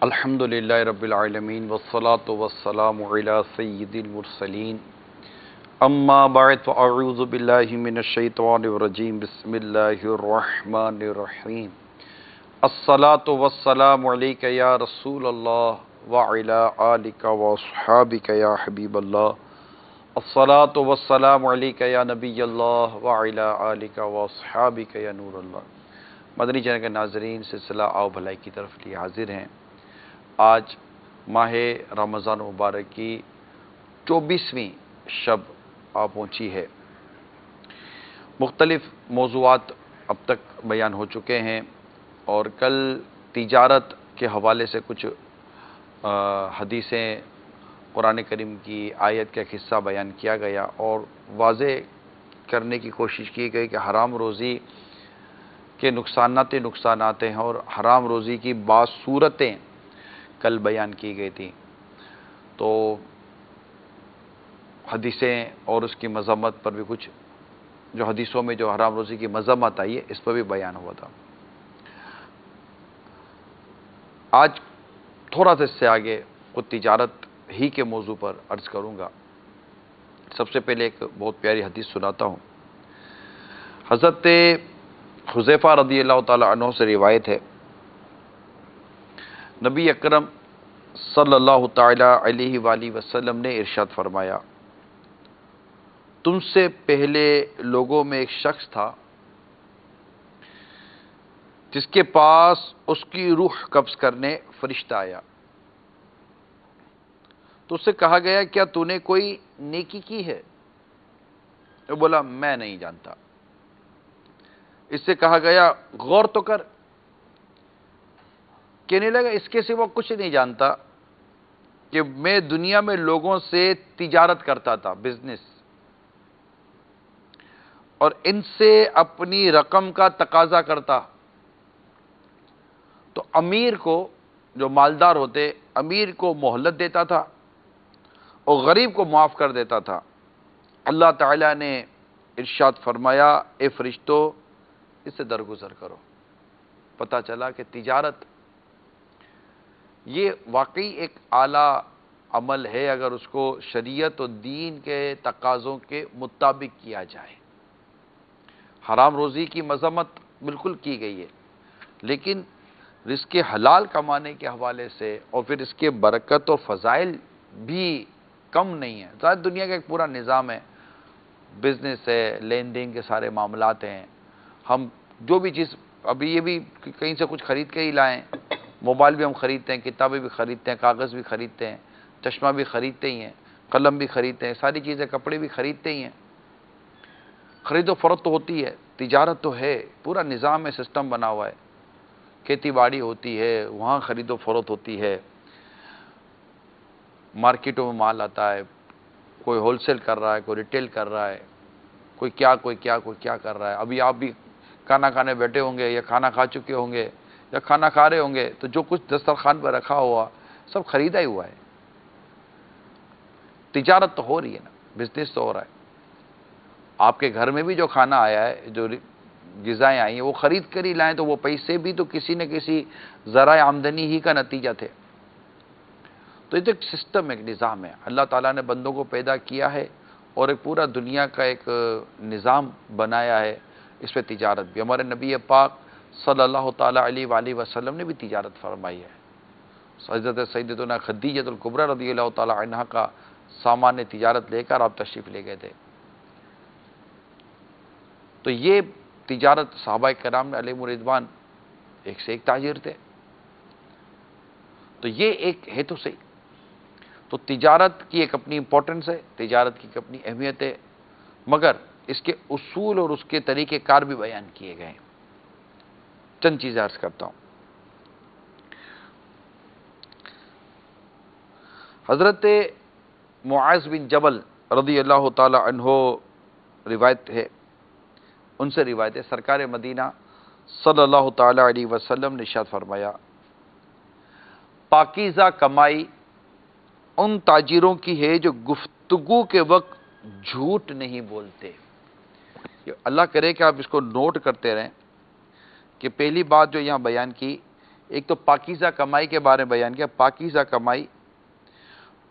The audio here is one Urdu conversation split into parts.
الحمدللہ رب العالمین والصلاة والسلام علی سید المرسلین اما بعد فاعوذ باللہ من الشیطان الرجیم بسم اللہ الرحمن الرحیم الصلاة والسلام علیک یا رسول اللہ وعلی آلک واصحابک یا حبیب اللہ الصلاة والسلام علیک یا نبی اللہ وعلی آلک واصحابک یا نور اللہ۔ مدنی چینل کے ناظرین، سلسلہ آؤ بھلائی کی طرف لیے حاضر ہیں۔ آج ماہ رمضان مبارک کی 24ویں شب آ پہنچی ہے۔ مختلف موضوعات اب تک بیان ہو چکے ہیں اور کل تجارت کے حوالے سے کچھ حدیثیں، قرآن کریم کی آیت کا حصہ بیان کیا گیا اور واضح کرنے کی کوشش کی گئی کہ حرام روزی کے نقصانات ہیں اور حرام روزی کی بعض صورتیں کل بیان کی گئی تھی۔ تو حدیثیں اور اس کی مذمت پر بھی کچھ، جو حدیثوں میں جو حرام روزی کی مذمت آئی ہے اس پر بھی بیان ہوا تھا۔ آج تھوڑا سا اس سے آگے خود تجارت ہی کے موضوع پر عرض کروں گا۔ سب سے پہلے ایک بہت پیاری حدیث سناتا ہوں۔ حضرت حذیفہ رضی اللہ تعالی عنہ سے روایت ہے، نبی اکرم صلی اللہ تعالی علیہ وآلہ وسلم نے ارشاد فرمایا، تم سے پہلے لوگوں میں ایک شخص تھا جس کے پاس اس کی روح قبض کرنے فرشتہ آیا تو اس سے کہا گیا، کیا تو نے کوئی نیکی کی ہے؟ وہ بولا، میں نہیں جانتا۔ اس سے کہا گیا، غور تو کر۔ کہنے لگا، اس کے سوا کچھ نہیں جانتا کہ میں دنیا میں لوگوں سے تجارت کرتا تھا، بزنس، اور ان سے اپنی رقم کا تقاضا کرتا تو امیر کو، جو مالدار ہوتے، امیر کو مہلت دیتا تھا اور غریب کو معاف کر دیتا تھا۔ اللہ تعالیٰ نے ارشاد فرمایا، اے فرشتو، اس سے درگزر کرو۔ پتہ چلا کہ تجارت یہ واقعی ایک اعلیٰ عمل ہے اگر اس کو شریعت و دین کے تقاضوں کے مطابق کیا جائے۔ حرام روزی کی مذمت بالکل کی گئی ہے، لیکن رزق حلال کمانے کے حوالے سے اور پھر اس کے برکت اور فضائل بھی کم نہیں ہیں۔ ظاہر دنیا کا ایک پورا نظام ہے، بزنس ہے، لین دین کے سارے معاملات ہیں۔ ہم جو بھی چیز، ابھی یہ بھی کہیں سے کچھ خرید کے ہی لائیں، موبائل بھی ہم خریدتے ہیں، کتابیں بھی خریدتے ہیں، کاغذ بھی خریدتے ہیں، چشمہ بھی خریدتے ہی ہیں، قلم بھی خریدتے ہیں، ساری چیزیں، کپڑے بھی خریدتے ہی ہیں۔ خرید و فروخت تو ہوتی ہے، تجارت تو ہے، پورا نظام ہے، سسٹم بنا ہوا ہے۔ کھیتی باڑی ہوتی ہے، وہاں خرید و فروخت ہوتی ہے، مارکیٹوں میں مال آتا ہے، کوئی ہول سیل کر رہا ہے، کوئی ریٹیل کر رہا ہے، کوئی کیا کر رہا ہے۔ ابھی آپ بھی کھانا کھانے بیٹھے ہوں گے یا کھانا کھا چکے ہوں گے یا کھانا کھا رہے ہوں گے، تو جو کچھ دسترخوان پر رکھا ہوا سب خریدا ہی ہوا ہے۔ تجارت تو ہو رہی ہے نا، بزنس تو ہو رہا ہے۔ آپ کے گھر میں بھی جو کھانا آیا ہے، جو غذائیں آئی ہیں، وہ خرید کر ہی لائیں، تو وہ پیسے بھی تو کسی نہ کسی ذرائع آمدنی ہی کا نتیجہ تھے۔ تو یہ تو ایک سسٹم، ایک نظام ہے۔ اللہ تعالیٰ نے بندوں کو پیدا کیا ہے اور ایک پورا دنیا کا ایک نظام بنایا ہے، اس پہ تجارت بھی۔ ہمارے نبی پاک صلی اللہ تعالیٰ علیہ وآلہ وسلم نے بھی تجارت فرمائی ہے۔ حضرت سیدتنا خدیجہ الکبریٰ رضی اللہ تعالیٰ عنہا کا سامان تجارت لے کر آپ تشریف لے گئے تھے۔ تو یہ تجارت، صحابہ کرام علیہم رضوان ایک سے ایک تاجر تھے، تو یہ ایک ہے تو صحیح۔ تو تجارت کی ایک اپنی امپورٹنس ہے، تجارت کی ایک اپنی اہمیت ہے، مگر اس کے اصول اور اس کے طریقہ کار بھی بیان کیے گئے ہیں۔ چند چیزیں عرض کرتا ہوں۔ حضرت معاذ بن جبل رضی اللہ تعالی عنہ روایت ہے، ان سے روایت ہے، سرکار مدینہ صلی اللہ تعالی علیہ وسلم نے ارشاد فرمایا، پاکیزہ کمائی ان تاجروں کی ہے جو گفتگو کے وقت جھوٹ نہیں بولتے۔ اللہ کرے کہ آپ اس کو نوٹ کرتے رہیں کہ پہلی بات جو یہاں بیان کی ایک تو پاکیزہ کمائی کے بارے میں بیان کیا. پاکیزہ کمائی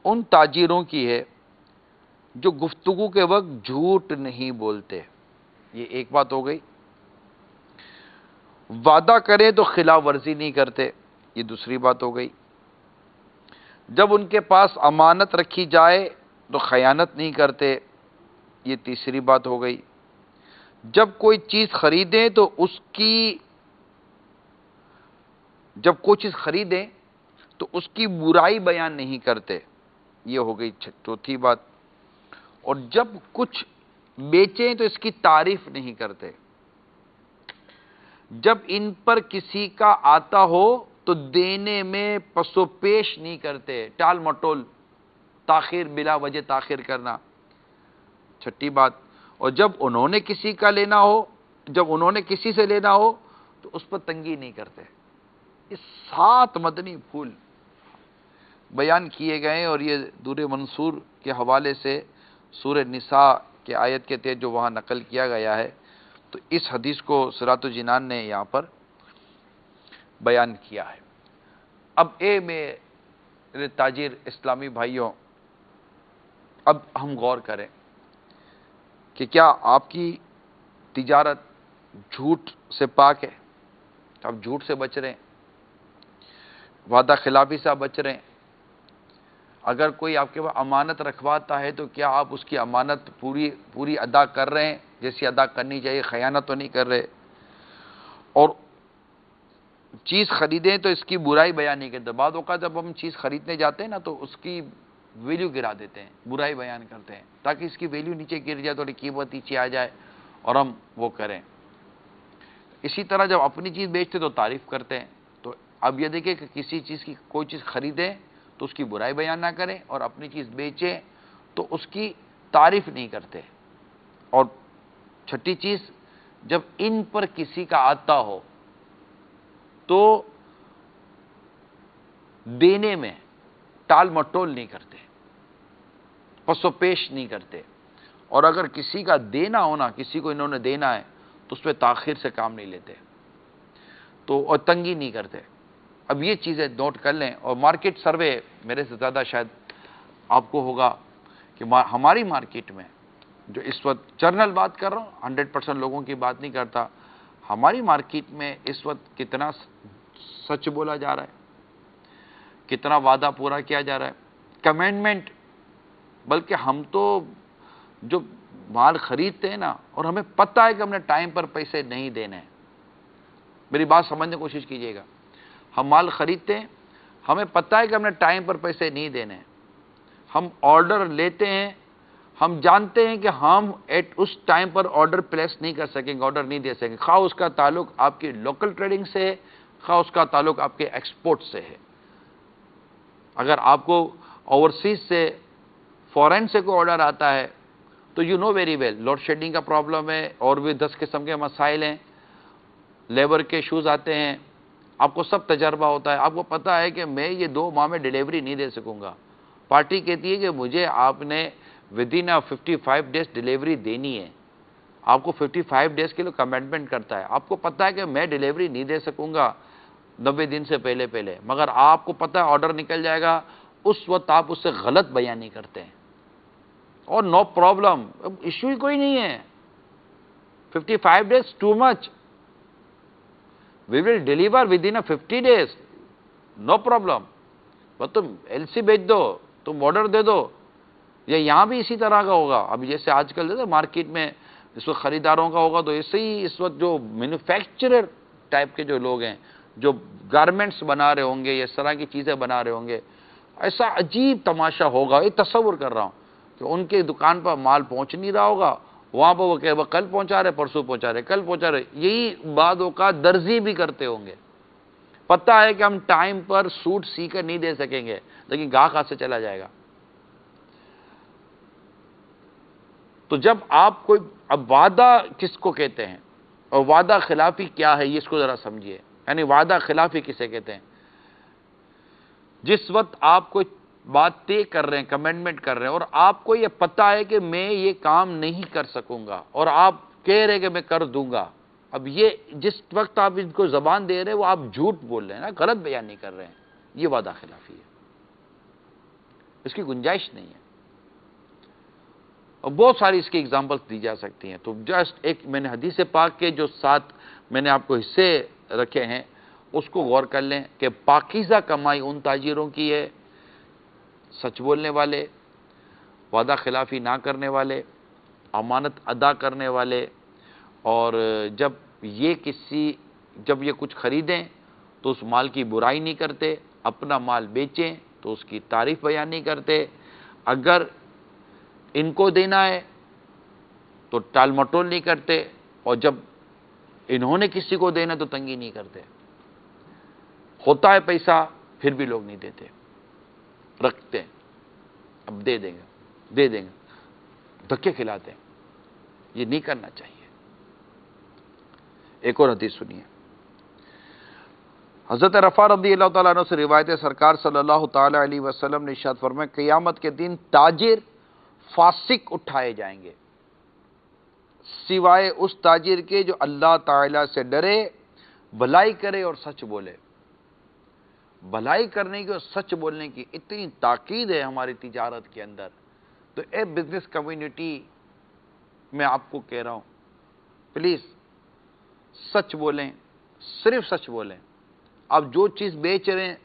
ان تاجروں کی ہے جو گفتگو کے وقت جھوٹ نہیں بولتے. یہ ایک بات ہو گئی. وعدہ کریں تو خلاف ورزی نہیں کرتے. یہ دوسری بات ہو گئی. جب ان کے پاس امانت رکھی جائے تو خیانت نہیں کرتے. یہ تیسری بات ہو گئی. جب کوئی چیز خریدیں تو اس کی برائی بیان نہیں کرتے. یہ ہو گئی چوتھی بات. اور جب کچھ بیچیں تو اس کی تعریف نہیں کرتے. جب ان پر کسی کا آتا ہو تو دینے میں پس و پیش نہیں کرتے. ٹال مٹول، تاخیر، بلا وجہ تاخیر کرنا. چھٹی بات. اور جب انہوں نے کسی سے لینا ہو تو اس پر تنگی نہیں کرتے. یہ 7 مدنی پھول بیان کیے گئے اور یہ دور منصور کے حوالے سے سورہ نساء کے آیت کے تحت جو وہاں نقل کیا گیا ہے، تو اس حدیث کو صراط الجنان نے یہاں پر بیان کیا ہے. اب میرے تاجر اسلامی بھائیوں، اب ہم غور کریں کہ کیا آپ کی تجارت جھوٹ سے پاک ہے؟ آپ جھوٹ سے بچ رہے ہیں، وعدہ خلافی سے بچ رہے ہیں. اگر کوئی آپ کے پاس امانت رکھواتا ہے تو کیا آپ اس کی امانت پوری ادا کر رہے ہیں جیسی ادا کرنی چاہیے؟ خیانت تو نہیں کر رہے. اور چیز خریدیں تو اس کی برائی بیان نہیں کرتے. بعض اوقات جب ہم چیز خریدنے جاتے ہیں نا تو اس کی ویلیو گرا دیتے ہیں، برائی بیان کرتے ہیں تاکہ اس کی ویلیو نیچے گر جائے، تھوڑی قیمت نیچے آ جائے اور ہم وہ کریں. اسی طرح جب اپنی چیز بیچتے تو تعریف کرتے ہیں. تو اب یہ دیکھیں کہ کسی چیز کی کوئی چیز خریدیں تو اس کی برائی بیان نہ کریں، اور اپنی چیز بیچیں تو اس کی تعریف نہیں کرتے. اور چھٹی چیز، جب ان پر کسی کا آتا ہو تو دینے میں ٹال مٹول نہیں کرتے، پس و پیش نہیں کرتے. اور اگر کسی کا دینا ہونا، کسی کو انہوں نے دینا ہے تو اس پہ تاخیر سے کام نہیں لیتے، اور تنگی نہیں کرتے. اب یہ چیزیں نوٹ کر لیں. اور مارکیٹ سروے میرے سے زیادہ شاید آپ کو ہوگا کہ ہماری مارکیٹ میں جو اس وقت جنرل بات کر رہا ہوں، 100% لوگوں کی بات نہیں کرتا، ہماری مارکیٹ میں اس وقت کتنا سچ بولا جا رہا ہے، کتنا وعدہ پورا کیا جا رہا ہے. کمٹمنٹ، بلکہ ہم تو جو مال خریدتے ہیں نا، اور ہمیں پتہ ہے کہ ہم نے ٹائم پر پیسے نہیں دینے ہیں. میری بات سمجھنے کی کوشش کیجئے گا. ہم مال خریدتے ہیں، ہمیں پتہ ہے کہ ہم نے ٹائم پر پیسے نہیں دینے ہیں. ہم آرڈر لیتے ہیں، ہم جانتے ہیں کہ ہم اس ٹائم پر آرڈر پلیس نہیں کر سکیں گے، آرڈر نہیں دے سکیں گے، خواہ اس کا تعلق آپ کی لوکل ٹریڈنگ سے ہے، خواہ اس کا تعلق آپ کے ایکسپورٹ سے ہے. اگر آپ کو اوورسیز سے، فورین سے کوئی آرڈر آتا ہے تو you know very well load shedding کا پرابلم ہے، اور بھی 10 قسم کے مسائل ہیں، لیبر کے ایشوز آتے ہیں. آپ کو سب تجربہ ہوتا ہے. آپ کو پتہ ہے کہ میں یہ 2 ماہ میں ڈیلیوری نہیں دے سکوں گا. پارٹی کہتی ہے کہ مجھے آپ نے ودن 55 ڈیز ڈیلیوری دینی ہے. آپ کو 55 ڈیز کے لیے کمٹمنٹ کرتا ہے. آپ کو پتہ ہے کہ میں ڈیلیوری نہیں دے سکوں گا 90 دن سے پہلے، مگر آپ کو پتہ ہے آرڈر نکل جائے گا. اس وقت آپ اس سے غلط بیان نہیں کرتے ہیں، اور نو پرابلم، ایشو ہی کوئی نہیں ہے. 55 days too much, we will deliver within 50 days, no problem. بس تم ایل سی بیچ دو، تم آرڈر دے دو. یہاں بھی اسی طرح کا ہوگا. اب جیسے آج کل مارکیٹ میں اس وقت خریداروں کا ہوگا، تو ایسے ہی اس وقت جو مینوفیکچرر ٹائپ کے جو لوگ ہیں، جو گارمنٹس بنا رہے ہوں گے، اس طرح کی چیزیں بنا رہے ہوں گے، ایسا عجیب تماشا ہوگا. یہ تصور کر رہا ہوں کہ ان کے دکان پر مال پہنچ نہیں رہا ہوگا، وہاں پر وہ کہ کل پہنچا رہے، پرسوں پہنچا رہے، کل پہنچا رہے. یہی بعض اوقات درزی بھی کرتے ہوں گے. پتہ ہے کہ ہم ٹائم پر سوٹ سی کر نہیں دے سکیں گے، لیکن گاہک ہاتھ سے چلا جائے گا. تو جب آپ کوئی، اب وعدہ کس کو کہتے ہیں اور وعدہ خلافی کیا ہے، یہ اس کو ذرا سمجھیے. یعنی وعدہ خلافی کسے کہتے ہیں؟ جس وقت آپ کوئی بات طے کر رہے ہیں، کمٹمنٹ کر رہے ہیں، اور آپ کو یہ پتہ ہے کہ میں یہ کام نہیں کر سکوں گا، اور آپ کہہ رہے کہ میں کر دوں گا. اب یہ جس وقت آپ ان کو زبان دے رہے ہیں وہ آپ جھوٹ بول رہے ہیں نا، غلط بیان نہیں کر رہے ہیں، یہ وعدہ خلافی ہے، اس کی گنجائش نہیں ہے۔ اور بہت ساری اس کی ایگزامپلس دی جا سکتی ہیں۔ تو جسٹ ایک میں نے حدیث پاک کے جو 7 میں نے آپ کو حصے رکھے ہیں اس کو غور کر لیں کہ پاکیزہ کمائی ان تاجروں کی ہے، سچ بولنے والے، وعدہ خلافی نہ کرنے والے، امانت ادا کرنے والے، اور جب یہ کچھ خریدیں تو اس مال کی برائی نہیں کرتے، اپنا مال بیچیں تو اس کی تعریف بیان نہیں کرتے، اگر ان کو دینا ہے تو ٹال مٹول نہیں کرتے، اور جب انہوں نے کسی کو دینا تو تنگی نہیں کرتے، ہوتا ہے پیسہ پھر بھی لوگ نہیں دیتے، رکھتے ہیں، اب دے دیں گے، دھکے کھلاتے ہیں، یہ نہیں کرنا چاہیے۔ ایک اور حدیث سنیے، حضرت رفاع رضی اللہ تعالیٰ عنہ سے روایت ہے، سرکار صلی اللہ تعالیٰ علیہ وسلم نے ارشاد فرمایا قیامت کے دن تاجر فاسق اٹھائے جائیں گے سوائے اس تاجر کے جو اللہ تعالیٰ سے ڈرے، بھلائی کرے اور سچ بولے۔ بھلائی کرنے کی اور سچ بولنے کی اتنی تاکید ہے ہماری تجارت کے اندر، تو اے بزنس کمیونٹی میں آپ کو کہہ رہا ہوں، پلیز سچ بولیں، صرف سچ بولیں۔ آپ جو چیز بیچ رہے ہیں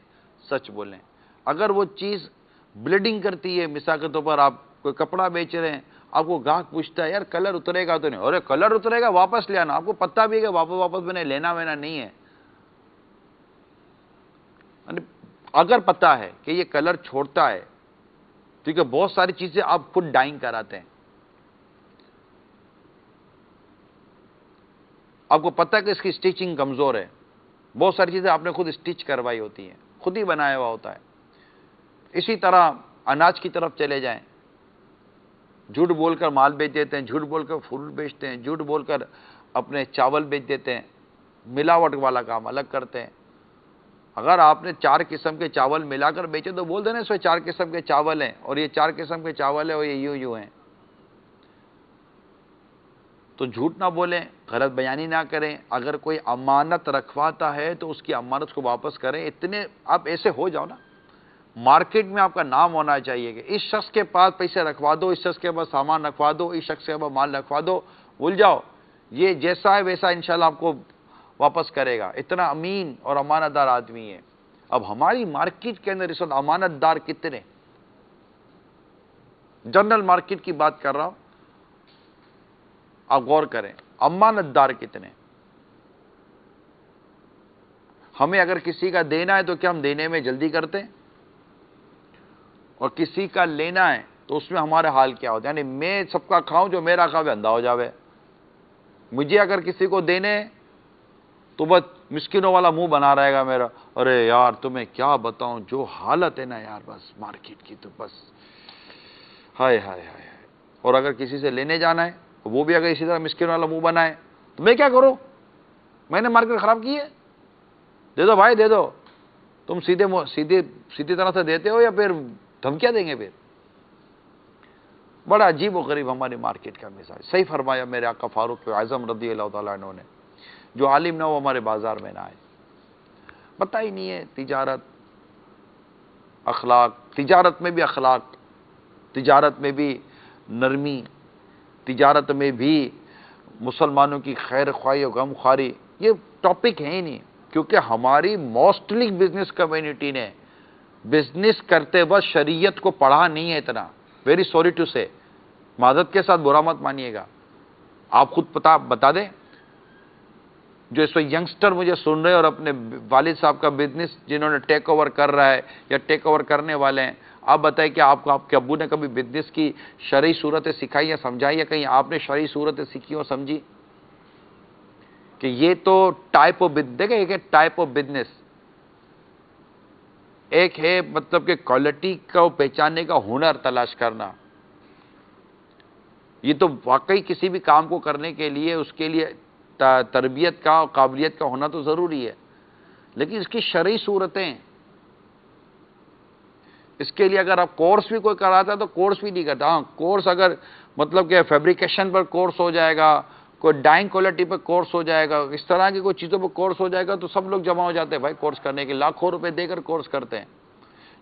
سچ بولیں۔ اگر وہ چیز بلیڈنگ کرتی ہے، مثال کے طور پر آپ کوئی کپڑا بیچ رہے ہیں، آپ کو گاہک پوچھتا ہے یار کلر اترے گا تو نہیں، ارے کلر اترے گا واپس لے آنا، آپ کو پتہ بھی ہے کہ واپس میں نے لینا وینا نہیں ہے۔ اگر پتہ ہے کہ یہ کلر چھوڑتا ہے، کیونکہ بہت ساری چیزیں آپ خود ڈائنگ کراتے ہیں، آپ کو پتہ ہے کہ اس کی سٹیچنگ کمزور ہے، بہت ساری چیزیں آپ نے خود سٹیچ کروائی ہوتی ہیں، خود ہی بنایا ہوا ہوتا ہے۔ اسی طرح اناج کی طرف چلے جائیں، جھوٹ بول کر مال بیچ دیتے ہیں، جھوٹ بول کر فروٹ بیچتے ہیں، جھوٹ بول کر اپنے چاول بیچ دیتے ہیں، ملاوٹ والا کام الگ کرتے ہیں۔ اگر آپ نے 4 قسم کے چاول ملا کر بیچے تو بول دینا اس میں 4 قسم کے چاول ہیں، اور یہ 4 قسم کے چاول ہیں اور یہ یوں ہیں۔ تو جھوٹ نہ بولیں، غلط بیانی نہ کریں، اگر کوئی امانت رکھواتا ہے تو اس کی امانت کو واپس کریں۔ اتنے آپ ایسے ہو جاؤ نا، مارکیٹ میں آپ کا نام ہونا چاہیے کہ اس شخص کے پاس پیسے رکھوا دو، اس شخص کے پاس سامان رکھوا دو، اس شخص کے پاس مال رکھوا دو، بھول جاؤ، یہ جیسا ہے ویسا انشاءاللہ آپ کو واپس کرے گا، اتنا امین اور امانت دار آدمی ہے۔ اب ہماری مارکیٹ کے اندر اس وقت امانت دار کتنے؟ جنرل مارکیٹ کی بات کر رہا ہوں، آپ غور کریں امانت دار کتنے؟ ہمیں اگر کسی کا دینا ہے تو کیا ہم دینے میں جلدی کرتے ہیں؟ اور کسی کا لینا ہے تو اس میں ہمارا حال کیا ہوتا ہے؟ یعنی میں سب کا کھاؤں، جو میرا کھاوے اندھا ہو جاوے۔ مجھے اگر کسی کو دینے تو بس مسکینوں والا منہ بنا رہے گا میرا، ارے یار تمہیں کیا بتاؤں جو حالت ہے نا یار بس مارکیٹ کی، تو بس ہائے ہائے ہائے۔ اور اگر کسی سے لینے جانا ہے وہ بھی اگر اسی طرح مسکین والا منہ بنائے تو میں کیا کروں؟ میں نے مارکیٹ خراب کی ہے؟ دے دو بھائی دے دو۔ تم سیدھی طرح سے دیتے ہو یا پھر دھمکیاں دیں گے؟ پھر بڑا عجیب و غریب ہماری مارکیٹ کا مزاج۔ صحیح فرمایا میرے آقا فاروق اعظم رضی اللہ تعالیٰ عنہ نے، جو عالم نہ ہو ہمارے بازار میں نہ آئے۔ پتہ ہی نہیں ہے تجارت، اخلاق، تجارت میں بھی اخلاق، تجارت میں بھی نرمی، تجارت میں بھی مسلمانوں کی خیر خواہی اور غم خواری، یہ ٹاپک ہے ہی نہیں، کیونکہ ہماری موسٹلی بزنس کمیونٹی نے بزنس کرتے وقت شریعت کو پڑھا نہیں ہے اتنا۔ ویری سوری ٹو سے، معذرت کے ساتھ برا مت مانیے گا، آپ خود بتا دیں جو اس وقت ینگسٹر مجھے سن رہے ہیں اور اپنے والد صاحب کا بزنس جنہوں نے ٹیک اوور کر رہا ہے یا ٹیک اوور کرنے والے ہیں، آپ بتائیں کہ آپ کے ابو نے کبھی بزنس کی شرعی صورتیں سکھائی یا سمجھائی، یا کہیں آپ نے شرعی صورتیں سیکھی اور سمجھی؟ کہ یہ تو ٹائپ آف بزنس، دیکھیں ایک ہے ٹائپ آف بزنس، ایک ہے مطلب کہ کوالٹی کو پہچاننے کا ہنر تلاش کرنا۔ یہ تو واقعی کسی بھی کام کو کرنے کے لیے اس کے لیے تربیت کا اور قابلیت کا ہونا تو ضروری ہے، لیکن اس کی شرعی صورتیں، اس کے لیے اگر آپ کورس بھی کوئی کراتا ہے تو کورس بھی نہیں کرتا۔ ہاں کورس اگر مطلب کہ فیبریکیشن پر کورس ہو جائے گا، کوئی ڈائنگ کوالٹی پہ کورس ہو جائے گا، اس طرح کی کوئی چیزوں پہ کورس ہو جائے گا تو سب لوگ جمع ہو جاتے ہیں بھائی کورس کرنے کے، لاکھوں روپے دے کر کورس کرتے ہیں۔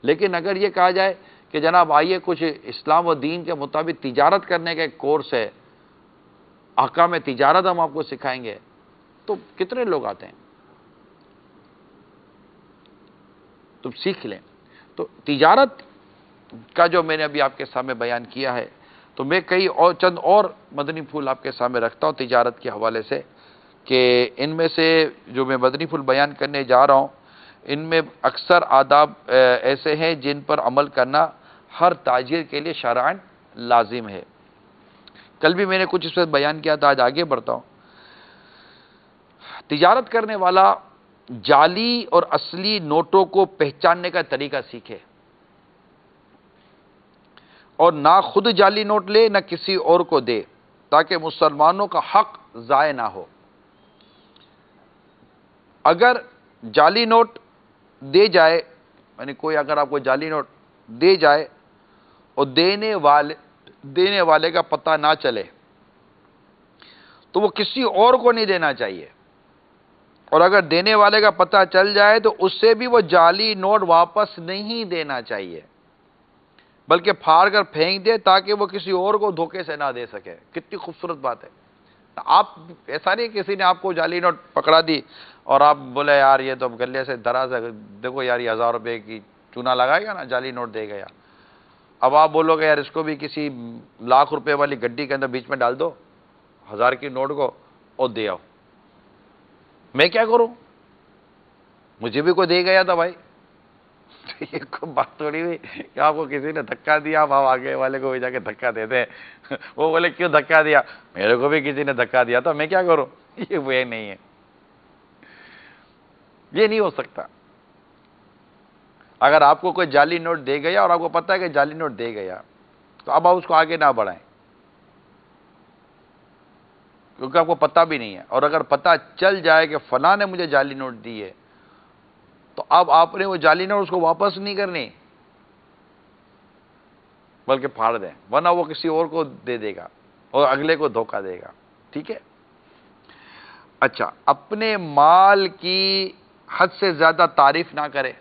لیکن اگر یہ کہا جائے کہ جناب آئیے کچھ اسلام و دین کے مطابق تجارت کرنے کا ایک کورس ہے، احکام تجارت ہم آپ کو سکھائیں گے، تو کتنے لوگ آتے ہیں؟ تم سیکھ لیں۔ تو تجارت کا جو میں نے ابھی آپ کے سامنے بیان کیا ہے، تو میں کئی اور چند اور مدنی پھول آپ کے سامنے رکھتا ہوں تجارت کے حوالے سے، کہ ان میں سے جو میں مدنی پھول بیان کرنے جا رہا ہوں، ان میں اکثر آداب ایسے ہیں جن پر عمل کرنا ہر تاجر کے لیے شرعاً لازم ہے۔ کل بھی میں نے کچھ اس پر بیان کیا تھا، آج آگے بڑھتا ہوں۔ تجارت کرنے والا جعلی اور اصلی نوٹوں کو پہچاننے کا طریقہ سیکھے، اور نہ خود جعلی نوٹ لے نہ کسی اور کو دے، تاکہ مسلمانوں کا حق ضائع نہ ہو۔ اگر جعلی نوٹ دے جائے، یعنی کوئی اگر آپ کو جعلی نوٹ دے جائے اور دینے والے کا پتہ نہ چلے، تو وہ کسی اور کو نہیں دینا چاہیے، اور اگر دینے والے کا پتہ چل جائے تو اس سے بھی وہ جعلی نوٹ واپس نہیں دینا چاہیے، بلکہ پھاڑ کر پھینک دے تاکہ وہ کسی اور کو دھوکے سے نہ دے سکے۔ کتنی خوبصورت بات ہے۔ آپ ایسا نہیں کسی نے آپ کو جعلی نوٹ پکڑا دی اور آپ بولے یار یہ تو گلے سے دراز ہے، دیکھو یار یہ 1000 روپے کی چونا لگائے گا نا، جعلی نوٹ دے گا یار۔ اب آپ بولو گے یار اس کو بھی کسی لاکھ روپے والی گڈی کے اندر بیچ میں ڈال دو 1000 کی نوٹ کو اور دے آؤ، میں کیا کروں؟ مجھے بھی کوئی دے گیا تھا بھائی۔ یہ کوئی بات تھوڑی ہوئی کہ آپ کو کسی نے دھکا دیا، آپ آگے والے کو بھی جا کے دھکا دیتے ہیں۔ وہ بولے کیوں دھکا دیا؟ میرے کو بھی کسی نے دھکا دیا تھا، میں کیا کروں؟ یہ وہ نہیں ہے، یہ نہیں ہو سکتا۔ اگر آپ کو کوئی جعلی نوٹ دے گیا اور آپ کو پتہ ہے کہ جعلی نوٹ دے گیا، تو اب آپ اس کو آگے نہ بڑھائیں، کیونکہ آپ کو پتہ بھی نہیں ہے۔ اور اگر پتہ چل جائے کہ فلاں نے مجھے جعلی نوٹ دی ہے، تو اب آپ نے وہ جعلی نوٹ اس کو واپس نہیں کرنی، بلکہ پھاڑ دیں، ورنہ وہ کسی اور کو دے دے گا اور اگلے کو دھوکہ دے گا۔ ٹھیک ہے؟ اچھا، اپنے مال کی حد سے زیادہ تعریف نہ کرے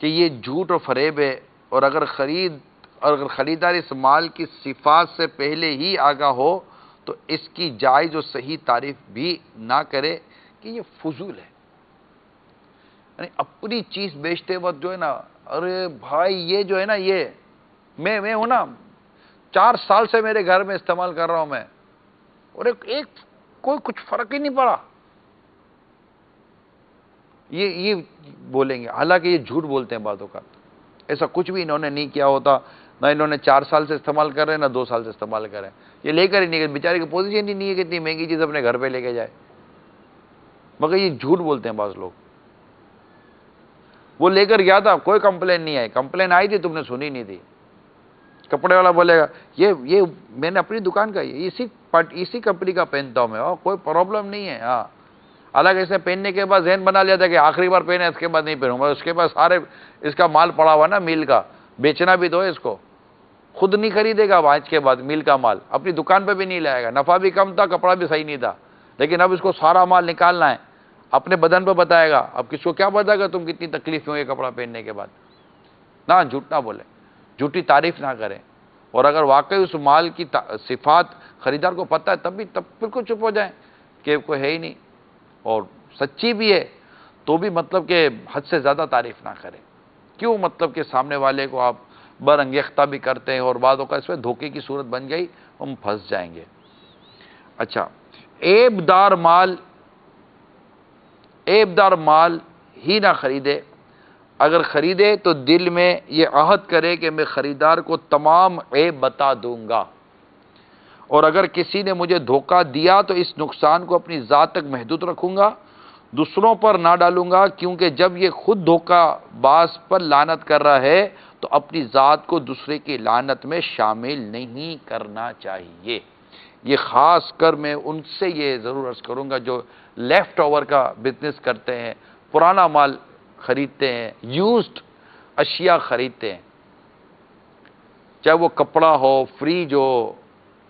کہ یہ جھوٹ اور فریب ہے، اور اگر خریدار اس مال کی صفات سے پہلے ہی آگاہ ہو تو اس کی جائز اور صحیح تعریف بھی نہ کرے کہ یہ فضول ہے۔ یعنی اپنی چیز بیچتے وقت جو ہے نا، ارے بھائی یہ جو ہے نا، یہ میں ہوں نا، 4 سال سے میرے گھر میں استعمال کر رہا ہوں میں، اور کوئی کچھ فرق ہی نہیں پڑا، یہ بولیں گے، حالانکہ یہ جھوٹ بولتے ہیں بعض اوقات۔ ایسا کچھ بھی انہوں نے نہیں کیا ہوتا، نہ انہوں نے 4 سال سے استعمال کر رہے ہیں، نہ 2 سال سے استعمال کر رہے ہیں، یہ لے کر ہی نہیں گئے، بیچارے کی پوزیشن ہی نہیں ہے کہ اتنی مہنگی چیز اپنے گھر پہ لے کے جائے، مگر یہ جھوٹ بولتے ہیں بعض لوگ۔ وہ لے کر گیا تھا، کوئی کمپلین نہیں آئی، کمپلین آئی تھی تم نے سنی نہیں تھی۔ کپڑے والا بولے گا یہ میں نے اپنی دکان کا اسی کمپنی کا پہنتا ہوں میں، کوئی پرابلم نہیں ہے۔ ہاں، الگ ایسے پہننے کے بعد ذہن بنا لیا تھا کہ آخری بار پہنے، اس کے بعد نہیں پہنوں گا، اس کے بعد سارے اس کا مال پڑا ہوا نا میل کا، بیچنا بھی تو ہے اس کو، خود نہیں خریدے گا آج کے بعد میل کا مال، اپنی دکان پہ بھی نہیں لائے گا، نفع بھی کم تھا، کپڑا بھی صحیح نہیں تھا، لیکن اب اس کو سارا مال نکالنا ہے، اپنے بدن پہ بتائے گا، اب کس کو کیا بتائے گا تم کتنی تکلیف میں ہوئی کپڑا پہننے کے بعد۔ نہ جھوٹ نہ بولے، جھوٹی تعریف نہ کریں، اور اگر واقعی اس مال کی صفات خریدار کو پتہ ہے تب بالکل چپ ہو جائیں کہ کوئی ہے ہی نہیں، اور سچی بھی ہے تو بھی مطلب کہ حد سے زیادہ تعریف نہ کریں۔ کیوں؟ مطلب کہ سامنے والے کو آپ برانگیختہ بھی کرتے ہیں، اور بعض اوقات اس میں دھوکے کی صورت بن گئی، ہم پھنس جائیں گے۔ اچھا، عیب دار مال ہی نہ خریدے، اگر خریدے تو دل میں یہ عہد کرے کہ میں خریدار کو تمام عیب بتا دوں گا، اور اگر کسی نے مجھے دھوکہ دیا تو اس نقصان کو اپنی ذات تک محدود رکھوں گا، دوسروں پر نہ ڈالوں گا، کیونکہ جب یہ خود دھوکہ باز پر لعنت کر رہا ہے تو اپنی ذات کو دوسرے کی لعنت میں شامل نہیں کرنا چاہیے۔ یہ خاص کر میں ان سے یہ ضرور عرض کروں گا جو لیفٹ اوور کا بزنس کرتے ہیں، پرانا مال خریدتے ہیں، یوزڈ اشیاء خریدتے ہیں، چاہے وہ کپڑا ہو، فریج ہو،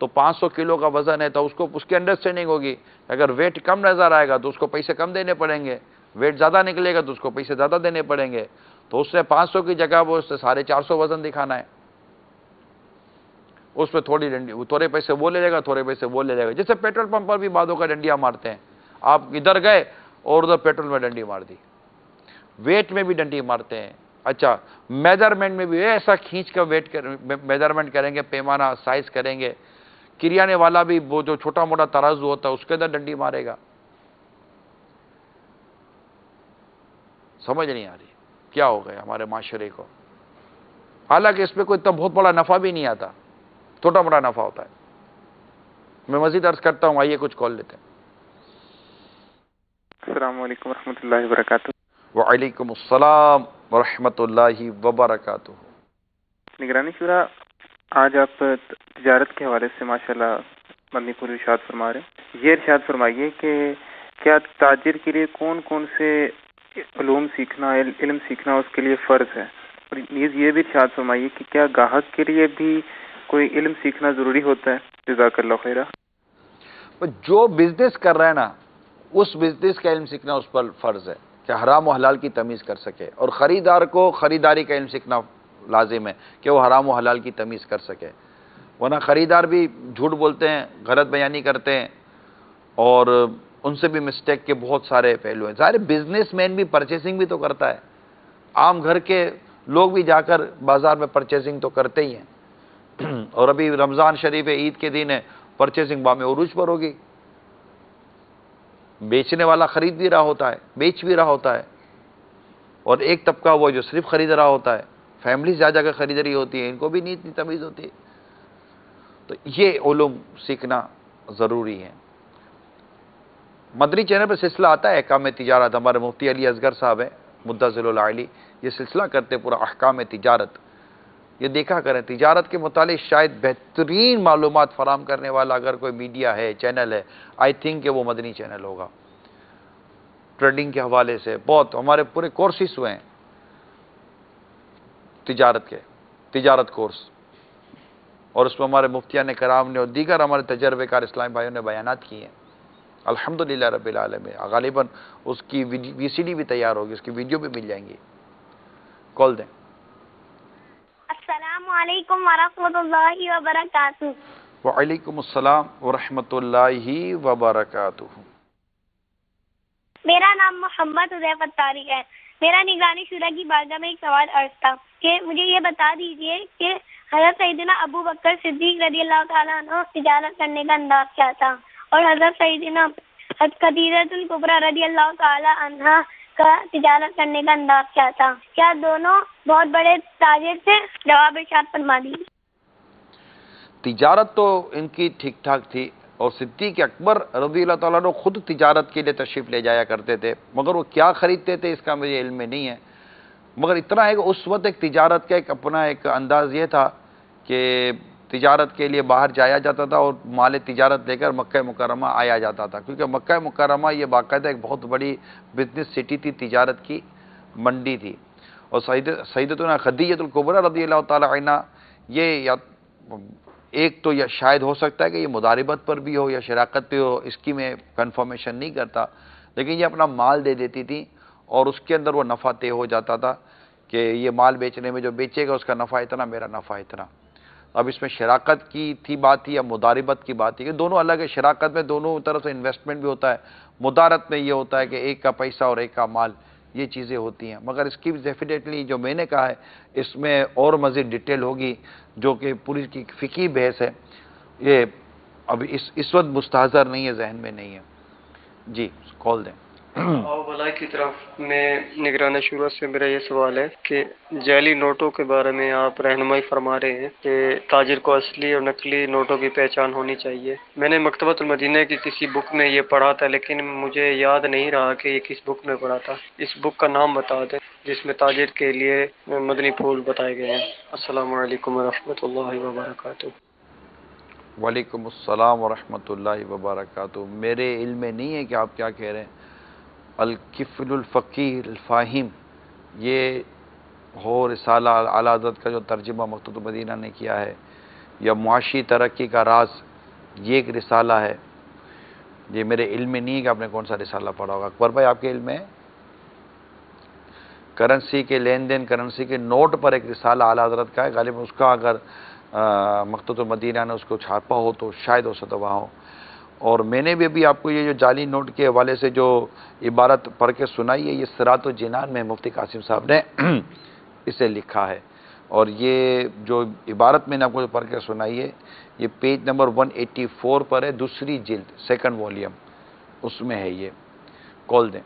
تو 500 کلو کا وزن ہے تو اس کی انڈرسٹینڈنگ ہوگی، اگر ویٹ کم نظر آئے گا تو اس کو پیسے کم دینے پڑیں گے، ویٹ زیادہ نکلے گا تو اس کو پیسے زیادہ دینے پڑیں گے، تو اس نے 500 کی جگہ وہ اس سے 450 وزن دکھانا ہے، اس میں تھوڑے پیسے وہ لے لے گا، تھوڑے پیسے وہ لے لے گا۔ جیسے پیٹرول پمپ پر بھی بعدوں کا ڈنڈیاں مارتے ہیں، آپ ادھر گئے اور ادھر پیٹرول میں ڈنڈی مار دی، ویٹ میں بھی ڈنڈی مارتے ہیں۔ اچھا، میجرمنٹ میں بھی ایسا کھینچ کر میجرمنٹ کریں گے، پیمانہ سائز کریں گے۔ کریانے والا بھی وہ جو چھوٹا موٹا ترازو ہوتا ہے اس کے اندر ڈنڈی مارے گا۔ سمجھ نہیں آ رہی کیا ہو گیا ہمارے معاشرے کو، حالانکہ اس میں کوئی اتنا بہت بڑا نفع بھی نہیں آتا، چھوٹا موٹا نفع ہوتا ہے۔ میں مزید عرض کرتا ہوں، آئیے کچھ کال لیتے ہیں۔ السلام علیکم ورحمۃ اللہ وبرکاتہ۔ وعلیکم السلام ورحمۃ اللہ وبرکاتہ۔ نگرانی شورا، آج آپ تجارت کے حوالے سے ماشاءاللہ مدنی پور ارشاد فرما رہے ہیں۔ یہ ارشاد فرمائیے کہ کیا تاجر کے لیے کون کون سے علوم سیکھنا، علم سیکھنا اس کے لیے فرض ہے، اور یہ بھی ارشاد فرمائیے کہ کیا گاہک کے لیے بھی کوئی علم سیکھنا ضروری ہوتا ہے؟ جزاک اللہ خیرہ۔ جو بزنس کر رہا ہے نا، اس بزنس کا علم سیکھنا اس پر فرض ہے کہ حرام و حلال کی تمیز کر سکے، اور خریدار کو خریداری کا علم سیکھنا لازم ہے کہ وہ حرام و حلال کی تمیز کر سکے، ورنہ خریدار بھی جھوٹ بولتے ہیں، غلط بیانی کرتے ہیں، اور ان سے بھی مسٹیک کے بہت سارے پہلو ہیں۔ ظاہر بزنس مین بھی پرچیزنگ بھی تو کرتا ہے، عام گھر کے لوگ بھی جا کر بازار میں پرچیزنگ تو کرتے ہی ہیں، اور ابھی رمضان شریف ہے، عید کے دن ہے، پرچیزنگ بام عروج پر ہوگی، بیچنے والا خرید بھی رہا ہوتا ہے، بیچ بھی رہا ہوتا ہے، اور ایک طبقہ وہ جو صرف خرید رہا ہوتا ہے، فیملی جا کر خرید رہی ہوتی ہے، ان کو بھی نہیں اتنی تمیز ہوتی ہے۔ تو یہ علوم سیکھنا ضروری ہے۔ مدنی چینل پہ سلسلہ آتا ہے احکام تجارت، ہمارے مفتی علی اصغر صاحب ہیں مدثر العالی، یہ سلسلہ کرتے پورا احکام تجارت، یہ دیکھا کریں۔ تجارت کے متعلق شاید بہترین معلومات فراہم کرنے والا اگر کوئی میڈیا ہے، چینل ہے، آئی تھنک کہ وہ مدنی چینل ہوگا۔ ٹریڈنگ کے حوالے سے بہت ہمارے پورے کورسز ہوئے ہیں تجارت کے، تجارت کورس، اور اس میں ہمارے مفتیان کرام نے اور دیگر ہمارے تجربے کار اسلامی بھائیوں نے بیانات کیے ہیں، الحمدللہ رب العالمین۔ غالباً اس کی وی سی ڈی بھی تیار ہوگی، اس کی ویڈیو بھی مل جائیں گی۔ کال دیں۔ السلام علیکم ورحمۃ اللہ وبرکاتہ۔ وعلیکم السلام ورحمۃ اللہ وبرکاتہ۔ میرا نام محمد حذیفہ طارق ہے۔ میرا نگرانی شورا کی بارگاہ میں ایک سوال عرض تھا کہ مجھے یہ بتا دیجئے کہ حضرت سیدنا ابو بکر صدیق رضی اللہ تعالیٰ عنہ تجارت کرنے کا انداز کیا تھا، اور حضرت سیدنا خدیجہ الکبریٰ رضی اللہ تعالیٰ عنہا کا تجارت کرنے کا انداز کیا تھا؟ کیا دونوں بہت بڑے تاجر تھے؟ جواب ارشاد فرما دیجیے۔ تجارت تو ان کی ٹھیک ٹھاک تھی، اور صدیق اکبر رضی اللہ تعالیٰ عنہ خود تجارت کے لیے تشریف لے جایا کرتے تھے، مگر وہ کیا خریدتے تھے اس کا مجھے علم میں نہیں ہے، مگر اتنا ہے کہ اس وقت ایک تجارت کا ایک اپنا ایک انداز یہ تھا کہ تجارت کے لیے باہر جایا جاتا تھا، اور مال تجارت لے کر مکہ مکرمہ آیا جاتا تھا، کیونکہ مکہ مکرمہ یہ باقاعدہ ایک بہت بڑی بزنس سٹی تھی، تجارت کی منڈی تھی۔ اور سیدتنا خدیجہ الکبریٰ رضی اللہ تعالی عنہ، یہ یا ایک تو یا شاید ہو سکتا ہے کہ یہ مداربت پر بھی ہو یا شراکت پہ ہو، اس کی میں کنفرمیشن نہیں کرتا، لیکن یہ اپنا مال دے دیتی تھی، اور اس کے اندر وہ نفع طے ہو جاتا تھا کہ یہ مال بیچنے میں جو بیچے گا اس کا نفع اتنا، میرا نفع اتنا۔ اب اس میں شراکت کی تھی بات تھی یا مداربت کی بات تھی، کہ دونوں الگ ہے۔ شراکت میں دونوں طرف سے انویسٹمنٹ بھی ہوتا ہے، مدارت میں یہ ہوتا ہے کہ ایک کا پیسہ اور ایک کا مال، یہ چیزیں ہوتی ہیں۔ مگر اس کی ڈیفینیٹلی جو میں نے کہا ہے، اس میں اور مزید ڈیٹیل ہوگی، جو کہ پوری کی فقہی بحث ہے، یہ ابھی اس وقت مستحضر نہیں ہے، ذہن میں نہیں ہے۔ جی کال دیں۔ اور بھلائی کی طرف میں نگران شورا سے میرا یہ سوال ہے کہ جعلی نوٹوں کے بارے میں آپ رہنمائی فرما رہے ہیں کہ تاجر کو اصلی اور نقلی نوٹوں کی پہچان ہونی چاہیے۔ میں نے مکتبۃ المدینہ کی کسی بک میں یہ پڑھا تھا، لیکن مجھے یاد نہیں رہا کہ یہ کس بک میں پڑھا تھا۔ اس بک کا نام بتا دیں جس میں تاجر کے لیے مدنی پھول بتائے گئے ہیں۔ السلام علیکم ورحمۃ اللہ وبرکاتہ۔ وعلیکم السلام ورحمۃ اللہ وبرکاتہ۔ میرے علم میں نہیں ہے کہ آپ کیا کہہ رہے ہیں۔ الکفل الفقیر الفاہم، یہ ہو رسالہ اعلیٰ حضرت کا جو ترجمہ مکتبۃ المدینہ نے کیا ہے، یا معاشی ترقی کا راز، یہ ایک رسالہ ہے. یہ میرے علم میں نہیں ہے کہ آپ نے کون سا رسالہ پڑھا ہوگا. اکبر بھائی آپ کے علم میں ہے؟ کرنسی کے لین دین، کرنسی کے نوٹ پر ایک رسالہ اعلیٰ حضرت کا ہے، غالباً اس کا اگر مکتبۃ المدینہ نے اس کو چھاپا ہو تو شاید ہو سکتا وہاں ہو. اور میں نے بھی ابھی آپ کو یہ جو جعلی نوٹ کے حوالے سے جو عبارت پڑھ کے سنائی ہے، یہ صراط الجنان میں مفتی قاسم صاحب نے اسے لکھا ہے. اور یہ جو عبارت میں نے آپ کو پڑھ کے سنائی ہے، یہ پیج نمبر 184 پر ہے، دوسری جلد، سیکنڈ والیوم، اس میں ہے یہ. کال دیں.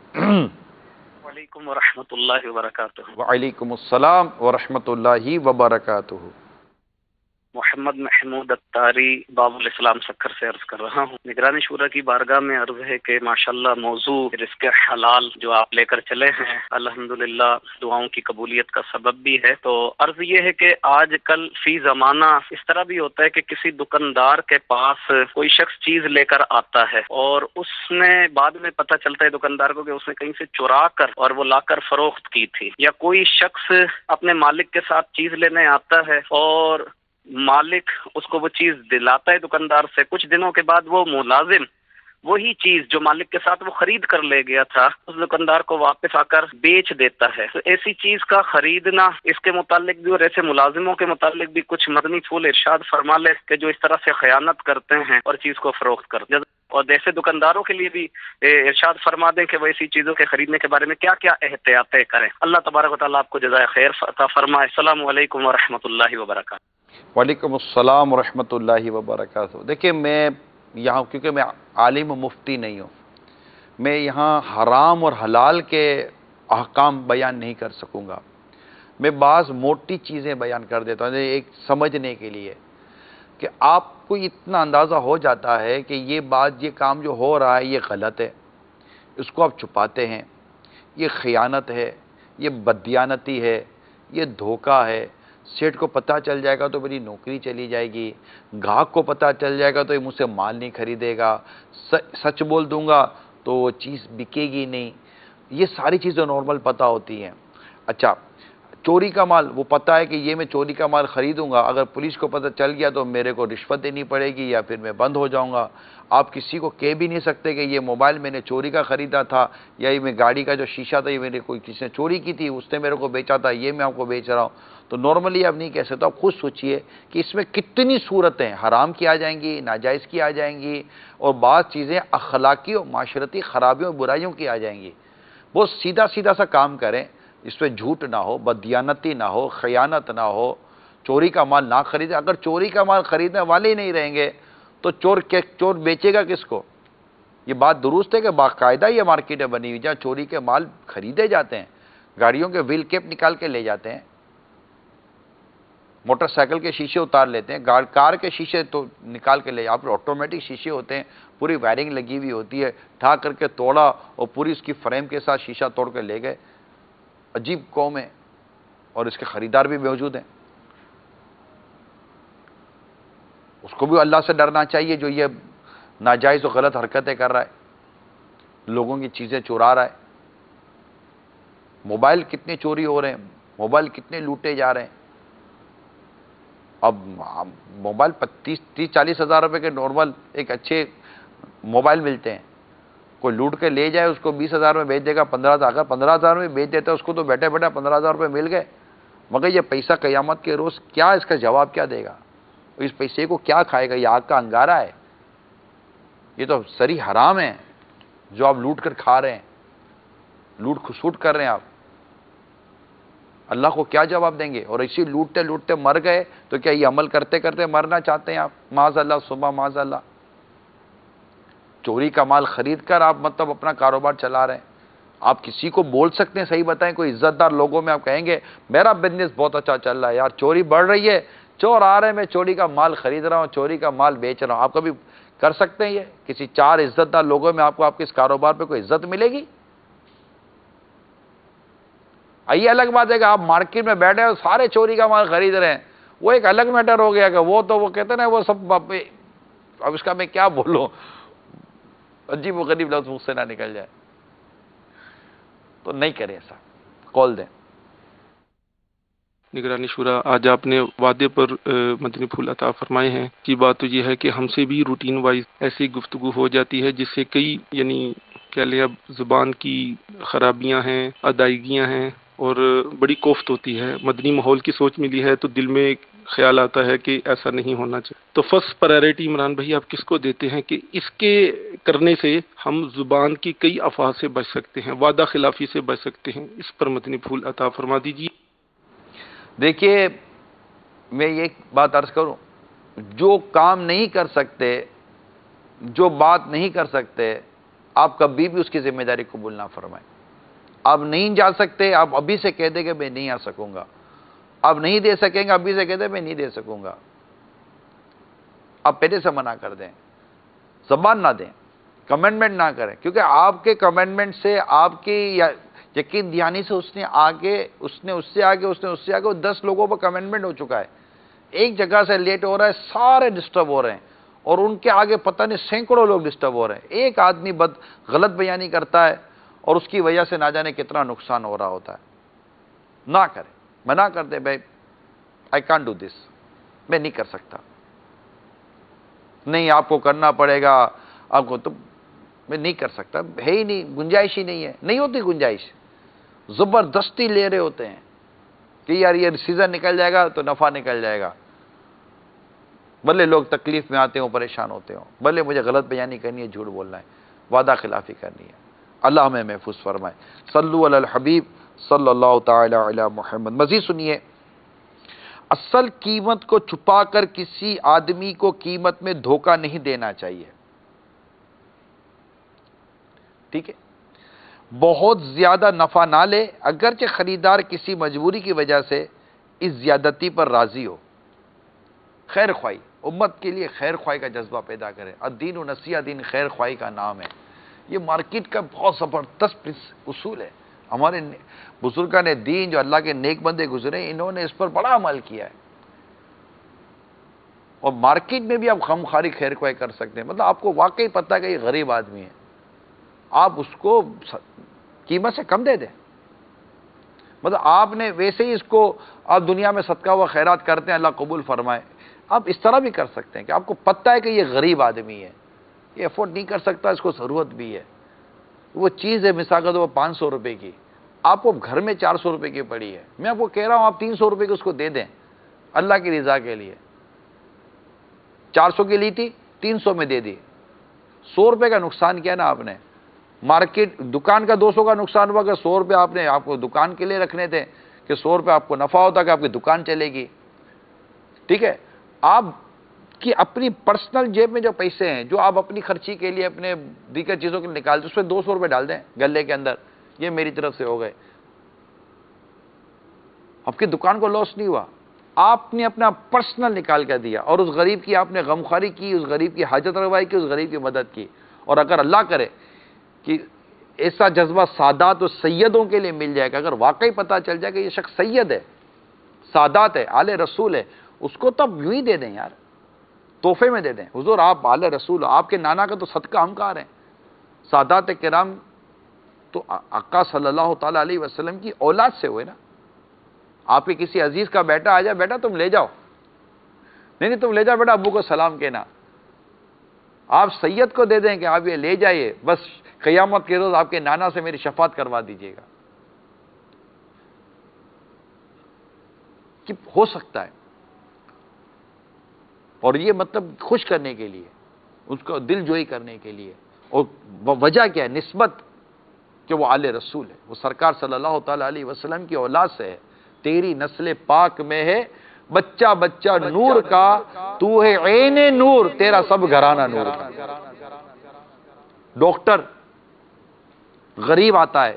وعلیکم ورحمۃ اللہ وبرکاتہ. وعلیکم السلام ورحمۃ اللہ وبرکاتہ. محمد محمود اتاری باب الاسلام سکھر سے عرض کر رہا ہوں. نگرانی شورا کی بارگاہ میں عرض ہے کہ ماشاءاللہ موضوع رزق حلال جو آپ لے کر چلے ہیں الحمدللہ دعاؤں کی قبولیت کا سبب بھی ہے. تو عرض یہ ہے کہ آج کل فی زمانہ اس طرح بھی ہوتا ہے کہ کسی دکاندار کے پاس کوئی شخص چیز لے کر آتا ہے اور اس نے بعد میں پتہ چلتا ہے دکاندار کو کہ اس نے کہیں سے چرا کر اور وہ لا کر فروخت کی تھی. یا کوئی شخص اپنے مالک کے ساتھ چیز لینے آتا ہے اور مالک اس کو وہ چیز دلاتا ہے دکاندار سے. کچھ دنوں کے بعد وہ ملازم وہی چیز جو مالک کے ساتھ وہ خرید کر لے گیا تھا اس دکاندار کو واپس آ کر بیچ دیتا ہے. تو ایسی چیز کا خریدنا، اس کے متعلق بھی اور ایسے ملازموں کے متعلق بھی کچھ مدنی پھول ارشاد فرما لے کہ جو اس طرح سے خیانت کرتے ہیں اور چیز کو فروخت کرتے ہیں. اور ایسے دکانداروں کے لیے بھی ارشاد فرما دیں کہ وہ ایسی چیزوں کے خریدنے کے بارے میں کیا کیا احتیاطیں کریں. اللہ تبارک و تعالیٰ آپ کو جزائے خیر عطا فرمائے. السلام علیکم ورحمۃ اللہ وبرکاتہ. وعلیکم السلام ورحمۃ اللہ وبرکاتہ. دیکھیں میں یہاں کیونکہ میں عالم و مفتی نہیں ہوں، میں یہاں حرام اور حلال کے احکام بیان نہیں کر سکوں گا. میں بعض موٹی چیزیں بیان کر دیتا ہوں ایک سمجھنے کے لیے کہ آپ کو اتنا اندازہ ہو جاتا ہے کہ یہ کام جو ہو رہا ہے یہ غلط ہے، اس کو آپ چھپاتے ہیں، یہ خیانت ہے، یہ بددیانتی ہے، یہ دھوکہ ہے. سیٹ کو پتہ چل جائے گا تو میری نوکری چلی جائے گی، گاہک کو پتہ چل جائے گا تو یہ مجھ سے مال نہیں خریدے گا، سچ بول دوں گا تو وہ چیز بکے گی نہیں. یہ ساری چیزیں نارمل پتہ ہوتی ہیں. اچھا، چوری کا مال وہ پتہ ہے کہ یہ میں چوری کا مال خریدوں گا، اگر پولیس کو پتہ چل گیا تو میرے کو رشوت دینی پڑے گی یا پھر میں بند ہو جاؤں گا. آپ کسی کو کہہ بھی نہیں سکتے کہ یہ موبائل میں نے چوری کا خریدا تھا یا یہ میں گاڑی کا جو شیشہ تھا یہ میرے کوئی کسی نے چوری کی تھی اس نے میرے کو بیچا تھا، یہ میں آپ کو بیچ رہا ہوں. تو نارملی آپ نہیں کہہ سکتے. آپ خود سوچئے کہ اس میں کتنی صورتیں حرام کی آ جائیں گی، ناجائز کی آ جائیں گی، اور بعض چیزیں اخلاقی اور معاشرتی خرابیوں اور برائیوں کی آ جائیں گی. بہت سیدھا سیدھا سا کام کریں، اس پہ جھوٹ نہ ہو، بددیانتی نہ ہو، خیانت نہ ہو، چوری کا مال نہ خریدیں. اگر چوری کا مال خریدنے والے ہی نہیں رہیں گے تو چور بیچے گا کس کو؟ یہ بات درست ہے کہ باقاعدہ یہ مارکیٹیں بنی ہوئی جہاں چوری کے مال خریدے جاتے ہیں. گاڑیوں کے ویل کیپ نکال کے لے جاتے ہیں، موٹر سائیکل کے شیشے اتار لیتے ہیں، کار کے شیشے تو نکال کے لے جاتے ہیں. آٹومیٹک شیشے ہوتے ہیں، پوری وائرنگ لگی ہوئی ہوتی ہے، ٹھا کر کے توڑا اور پوری اس کی فریم کے ساتھ شیشہ توڑ کے لے گئے. عجیب قوم ہے اور اس کے خریدار بھی موجود ہیں. اس کو بھی اللہ سے ڈرنا چاہیے جو یہ ناجائز و غلط حرکتیں کر رہا ہے، لوگوں کی چیزیں چورا رہا ہے. موبائل کتنے چوری ہو رہے ہیں، موبائل کتنے لوٹے جا رہے ہیں. اب موبائل 30-40 ہزار روپے کے نارمل ایک اچھے موبائل ملتے ہیں، کوئی لوٹ کے لے جائے اس کو 20 ہزار میں بیچ دے گا. 15,000 اگر 15,000 میں بیچ دیتا ہے اس کو تو بیٹھے بیٹھے 15,000 روپے مل گئے. مگر یہ پیسہ قیامت کے روز کیا اس کا جواب کیا دے گا؟ اس پیسے کو کیا کھائے گا؟ یہ آگ کا انگارہ ہے، یہ تو سری حرام ہے جو آپ لوٹ کر کھا رہے ہیں، لوٹ کھسوٹ کر رہے ہیں آپ. اللہ کو کیا جواب دیں گے؟ اور اسی لوٹتے لوٹتے مر گئے تو کیا یہ عمل کرتے کرتے مرنا چاہتے ہیں آپ؟ معاذ اللہ صبح معاذ اللہ. چوری کا مال خرید کر آپ مطلب اپنا کاروبار چلا رہے ہیں. آپ کسی کو بول سکتے ہیں، صحیح بتائیں، کوئی عزت دار لوگوں میں آپ کہیں گے میرا بزنس بہت اچھا چل رہا ہے یار، چوری بڑھ رہی ہے، چور آ رہے ہیں، میں چوری کا مال خرید رہا ہوں، چوری کا مال بیچ رہا ہوں. آپ کبھی کر سکتے ہیں یہ؟ کسی 4 عزت دار لوگوں میں آپ کو آپ کے اس کاروبار پہ کوئی عزت ملے گی؟ یہ الگ بات ہے کہ آپ مارکیٹ میں بیٹھے اور سارے چوری کا مال خرید رہے ہیں، وہ ایک الگ میٹر ہو گیا کہ وہ تو وہ کہتے ہیں نا وہ سب. اب اس کا میں کیا بولوں، عجیب و غریب لفظ مجھ سے نہ نکل جائے. تو نہیں کریں ایسا. کال دیں. نگرانی شورا، آج آپ نے وعدے پر مدنی پھول عطا فرمائے ہیں کی بات تو یہ ہے کہ ہم سے بھی روٹین وائز ایسی گفتگو ہو جاتی ہے جس سے کئی کہہ لیں اب زبان کی خرابیاں ہیں، ادائیگیاں ہیں اور بڑی کوفت ہوتی ہے، مدنی ماحول کی سوچ ملی ہے تو دل میں ایک خیال آتا ہے کہ ایسا نہیں ہونا چاہیے۔ تو فرسٹ پرائرٹی عمران بھائی آپ کس کو دیتے ہیں کہ اس کے کرنے سے ہم زبان کی کئی افواہ سے بچ سکتے ہیں، وعدہ خلافی سے بچ سکتے ہیں؟ اس پر مدنی پھول عطا فرما دیجیے۔ دیکھیے، میں یہ بات عرض کروں، جو کام نہیں کر سکتے، جو بات نہیں کر سکتے، آپ کبھی بھی اس کی ذمہ داری قبول نہ فرمائیں۔ آپ نہیں جا سکتے، آپ ابھی سے کہہ دیں کہ میں نہیں آ سکوں گا۔ آپ نہیں دے سکیں گے، ابھی سے کہہ دیں میں نہیں دے سکوں گا۔ آپ پہلے سے منع کر دیں، زبان نہ دیں، کمنٹمنٹ نہ کریں، کیونکہ آپ کے کمنٹمنٹ سے، آپ کی یقین دہانی سے اس نے اس سے آگے 10 لوگوں پر کمنٹمنٹ ہو چکا ہے۔ ایک جگہ سے لیٹ ہو رہا ہے، سارے ڈسٹرب ہو رہے ہیں، اور ان کے آگے پتہ نہیں سینکڑوں لوگ ڈسٹرب ہو رہے ہیں۔ ایک آدمی غلط بیانی کرتا ہے اور اس کی وجہ سے نہ جانے کتنا نقصان ہو رہا ہوتا ہے۔ نہ کریں، منع کر دیں، بھائی آئی کانٹ ڈو دس، میں نہیں کر سکتا، نہیں آپ کو کرنا پڑے گا، آپ کو تو میں نہیں کر سکتا، ہے ہی نہیں، گنجائش ہی نہیں ہے، نہیں ہوتی گنجائش۔ زبردستی لے رہے ہوتے ہیں کہ یار یہ سیزن نکل جائے گا تو نفع نکل جائے گا، بھلے لوگ تکلیف میں آتے ہوں، پریشان ہوتے ہوں، بھلے مجھے غلط بیانی کرنی ہے، جھوٹ بولنا ہے، وعدہ خلافی کرنی ہے۔ اللہ ہمیں محفوظ فرمائے۔ صلو علی الحبیب صلی اللہ تعالی علی محمد۔ مزید سنیے، اصل قیمت کو چھپا کر کسی آدمی کو قیمت میں دھوکہ نہیں دینا چاہیے، ٹھیک ہے؟ بہت زیادہ نفع نہ لے، اگرچہ خریدار کسی مجبوری کی وجہ سے اس زیادتی پر راضی ہو۔ خیر خواہی، امت کے لیے خیر خواہی کا جذبہ پیدا کرے۔ الدین و نصیحہ، دین خیر خواہی کا نام ہے۔ یہ مارکیٹ کا بہت زبردست اصول ہے۔ ہمارے بزرگان دین جو اللہ کے نیک بندے گزرے، انہوں نے اس پر بڑا عمل کیا ہے، اور مارکیٹ میں بھی آپ غمخواری خیر خواہی کر سکتے ہیں۔ مطلب آپ کو واقعی پتہ ہے کہ یہ غریب آدمی ہے، آپ اس کو قیمت سے کم دے دیں۔ مطلب آپ نے ویسے ہی اس کو، آپ دنیا میں صدقہ و خیرات کرتے ہیں، اللہ قبول فرمائے، آپ اس طرح بھی کر سکتے ہیں کہ آپ کو پتہ ہے کہ یہ غریب آدمی ہے، یہ افورڈ نہیں کر سکتا، اس کو ضرورت بھی ہے، وہ چیز ہے مثال کے طور پر 500 روپے کی، آپ کو گھر میں 400 روپے کی پڑی ہے، میں آپ کو کہہ رہا ہوں آپ 300 روپے کی اس کو دے دیں اللہ کی رضا کے لیے۔ 400 کی لی تھی، 300 میں دے دی، 100 روپے کا نقصان کیا نا آپ نے۔ مارکیٹ دکان کا 200 کا نقصان ہوا کہ 100 روپے آپ کو دکان کے لیے رکھنے تھے، کہ 100 روپے آپ کو نفع ہوتا کہ آپ کی دکان چلے گی، ٹھیک ہے؟ آپ کی اپنی پرسنل جیب میں جو پیسے ہیں، جو آپ اپنی خرچی کے لیے، اپنے دیگر چیزوں کے لیے نکالتے، اس میں 200 روپے ڈال دیں گلے کے اندر، یہ میری طرف سے ہو گئے، آپ کی دکان کو لاس نہیں ہوا، آپ نے اپنا پرسنل نکال کر دیا، اور اس غریب کی آپ نے غمخواری کی، اس غریب کی حاجت روائی کی، اس غریب کی مدد کی۔ اور اگر اللہ کرے کہ ایسا جذبہ سادات و سیدوں کے لیے مل جائے گا، اگر واقعی پتہ چل جائے کہ یہ شخص سید ہے، سادات ہے، آل رسول ہے، اس کو تب یوں ہی دے دیں یار، تحفے میں دے دیں، حضور آپ آل رسول، آپ کے نانا کا تو صدقہ ہم کہا رہے ہیں۔ سادات کرام تو آقا صلی اللہ تعالی علیہ وسلم کی اولاد سے ہوئے نا۔ آپ کے کسی عزیز کا بیٹا آ جائے، بیٹا تم لے جاؤ، نہیں تم لے جاؤ بیٹا، ابو کو سلام کہنا، آپ سید کو دے دیں کہ آپ یہ لے جائیے، بس قیامت کے روز آپ کے نانا سے میری شفاعت کروا دیجیے گا، کہ ہو سکتا ہے۔ اور یہ مطلب خوش کرنے کے لیے، اس کو دل جوئی کرنے کے لیے، اور وجہ کیا ہے؟ نسبت کہ وہ آل رسول ہے، وہ سرکار صلی اللہ تعالی علیہ وسلم کی اولاد سے ہے، تیری نسل پاک میں ہے بچہ بچہ نور کا، تو ہے عین نور، تیرا سب گھرانہ نور کا۔ ڈاکٹر غریب آتا ہے،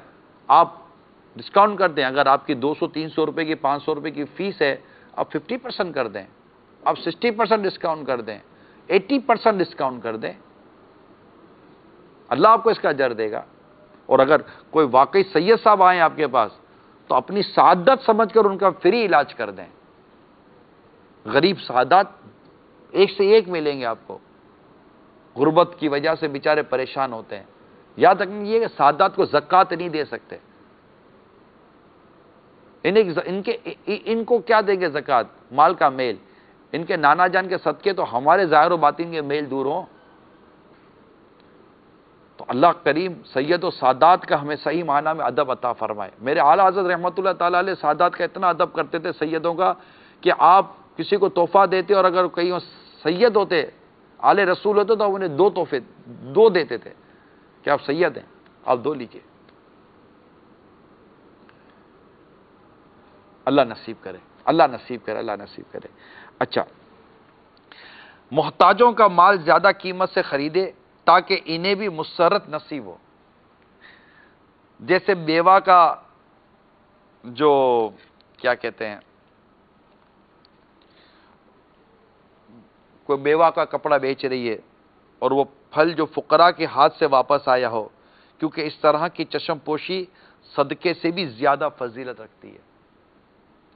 آپ ڈسکاؤنٹ کر دیں، اگر آپ کی 200 300 روپے کی 500 روپے کی فیس ہے، آپ 50% کر دیں، آپ 60% ڈسکاؤنٹ کر دیں، 80% ڈسکاؤنٹ کر دیں، اللہ آپ کو اس کا اجر دے گا۔ اور اگر کوئی واقعی سید صاحب آئیں آپ کے پاس، تو اپنی سعادت سمجھ کر ان کا فری علاج کر دیں۔ غریب سعادت ایک سے ایک ملیں گے آپ کو، غربت کی وجہ سے بیچارے پریشان ہوتے ہیں۔ یاد رکھیں یہ کہ سعادت کو زکوٰۃ نہیں دے سکتے، ان کو کیا دیں گے زکوٰۃ؟ مال کا میل. ان کے نانا جان کے صدقے تو ہمارے ظاہر و باطن کے میل دور ہوں. تو اللہ کریم سید و سادات کا ہمیں صحیح معنی میں ادب عطا فرمائے. میرے اعلیٰ حضرت رحمۃ اللہ تعالیٰ علیہ سادات کا اتنا ادب کرتے تھے سیدوں کا کہ آپ کسی کو تحفہ دیتے اور اگر کہیں سید ہوتے، آل رسول ہوتے تو انہیں دو تحفے دو دیتے تھے کہ آپ سید ہیں، آپ دو لیجئے. اللہ نصیب کرے، اللہ نصیب کرے، اللہ نصیب کرے. اچھا، محتاجوں کا مال زیادہ قیمت سے خریدے تاکہ انہیں بھی مسرت نصیب ہو. جیسے بیوہ کا جو کیا کہتے ہیں، کوئی بیوہ کا کپڑا بیچ رہی ہے اور وہ پھل جو فقراء کے ہاتھ سے واپس آیا ہو، کیونکہ اس طرح کی چشم پوشی صدقے سے بھی زیادہ فضیلت رکھتی ہے.